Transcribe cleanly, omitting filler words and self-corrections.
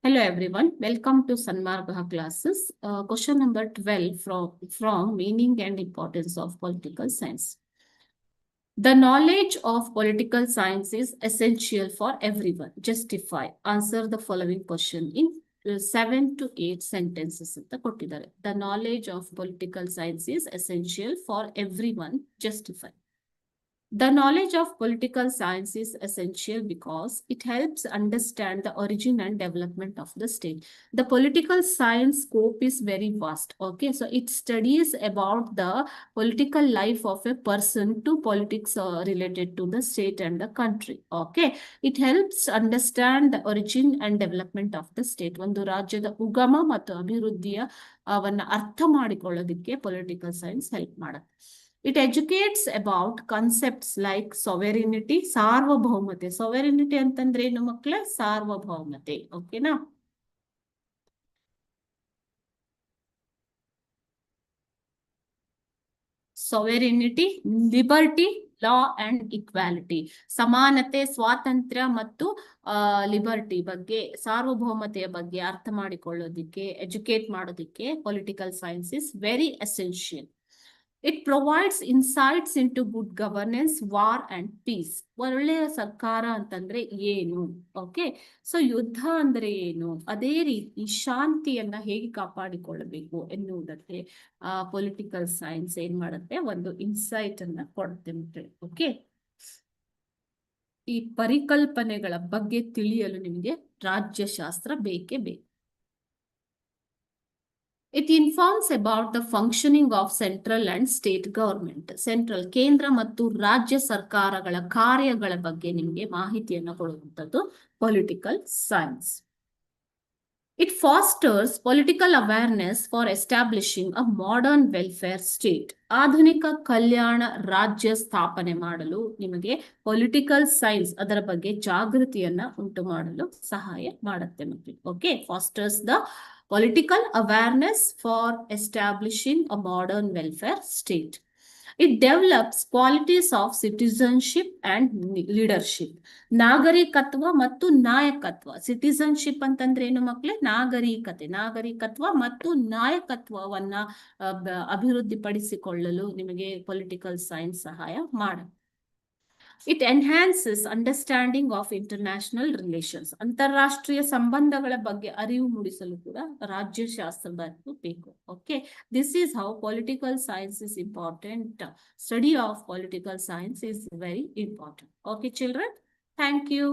Hello everyone, welcome to Sanmarga classes. Question number 12 from Meaning and Importance of Political Science. The knowledge of political science is essential for everyone. Justify. Answer the following question in 7 to 8 sentences. The knowledge of political science is essential for everyone. Justify. The knowledge of political science is essential because it helps understand the origin and development of the state. The political science scope is very vast. Okay, so it studies about the political life of a person to politics related to the state and the country. Okay, it helps understand the origin and development of the state. ಒಂದು ರಾಜ್ಯದ ಉಗಮ ಮತ್ತು ಅಭಿವೃದ್ಧಿಯ ಅವನ್ನ ಅರ್ಥ ಮಾಡಿಕೊಳ್ಳೋದಕ್ಕೆ political science help ಮಾಡುತ್ತೆ. It educates about concepts like sovereignty, ಸಾರ್ವಭೌಮತೆ. Sovereignty ಅಂತಂದ್ರೆ ಏನು ಮಕ್ಕಳೇ? ಸಾರ್ವಭೌಮತೆ. ಓಕೆನಾ? Sovereignty, liberty, law and equality. ಸಮಾನತೆ, ಸ್ವಾತಂತ್ರ್ಯ ಮತ್ತು ಲಿಬರ್ಟಿ ಬಗ್ಗೆ, ಸಾರ್ವಭೌಮತೆಯ ಬಗ್ಗೆ ಅರ್ಥ ಮಾಡಿಕೊಳ್ಳೋದಿಕ್ಕೆ, ಎಜುಕೇಟ್ ಮಾಡೋದಿಕ್ಕೆ political science is very essential. It provides insights into good governance, war and peace. ಒಳ್ಳೆಯ ಸರ್ಕಾರ ಅಂತಂದ್ರೆ ಏನು? ಓಕೆ, ಸೊ ಯುದ್ಧ ಅಂದ್ರೆ ಏನು? ಅದೇ ರೀತಿ ಶಾಂತಿಯನ್ನ ಹೇಗೆ ಕಾಪಾಡಿಕೊಳ್ಳಬೇಕು ಎನ್ನುವುದಕ್ಕೆ ಪೊಲಿಟಿಕಲ್ ಸೈನ್ಸ್ ಏನ್ ಮಾಡುತ್ತೆ? ಒಂದು ಇನ್ಸೈಟ್ ಅನ್ನ ಕೊಡುತ್ತೆ ಮಕ್ಕಳೇ. ಓಕೆ, ಈ ಪರಿಕಲ್ಪನೆಗಳ ಬಗ್ಗೆ ತಿಳಿಯಲು ನಿಮಗೆ ರಾಜ್ಯಶಾಸ್ತ್ರ ಬೇಕೇ ಬೇಕು. It informs about the functioning of central and state government. Central, ಕೇಂದ್ರ ಮತ್ತು ರಾಜ್ಯ ಸರ್ಕಾರಗಳ ಕಾರ್ಯಗಳ ಬಗ್ಗೆ ನಿಮಗೆ ಮಾಹಿತಿಯನ್ನು ಕೊಡುವಂಥದ್ದು political science. It fosters political awareness for establishing a modern welfare state. ಆಧುನಿಕ ಕಲ್ಯಾಣ ರಾಜ್ಯ ಸ್ಥಾಪನೆ ಮಾಡಲು ನಿಮಗೆ ಪೊಲಿಟಿಕಲ್ ಸೈನ್ಸ್ ಅದರ ಬಗ್ಗೆ ಜಾಗೃತಿಯನ್ನ ಉಂಟು ಮಾಡಲು ಸಹಾಯ ಮಾಡುತ್ತೆ ಮಕ್ಕಳು. Okay, fosters the political awareness for establishing a modern welfare state. It develops qualities of citizenship and leadership. ನಾಗರಿಕತ್ವ ಮತ್ತು ನಾಯಕತ್ವ. ಸಿಟಿಸನ್ಶಿಪ್ ಅಂತಂದ್ರೆ ಏನು ಮಕ್ಕಳೇ? ನಾಗರಿಕತೆ. ನಾಗರಿಕತ್ವ ಮತ್ತು ನಾಯಕತ್ವವನ್ನ ಅಭಿವೃದ್ಧಿಪಡಿಸಿಕೊಳ್ಳಲು ನಿಮಗೆ ಪೊಲಿಟಿಕಲ್ ಸೈನ್ಸ್ ಸಹಾಯ ಮಾಡುತ್ತೆ. It enhances understanding of international relations. ಅಂತಾರಾಷ್ಟ್ರೀಯ ಸಂಬಂಧಗಳ ಬಗ್ಗೆ ಅರಿವು ಮೂಡಿಸಲು ಕೂಡ ರಾಜ್ಯಶಾಸ್ತ್ರದ ಬೇಕು. Okay, this is how political science is important. Study of political science is very important. Okay, children, thank you.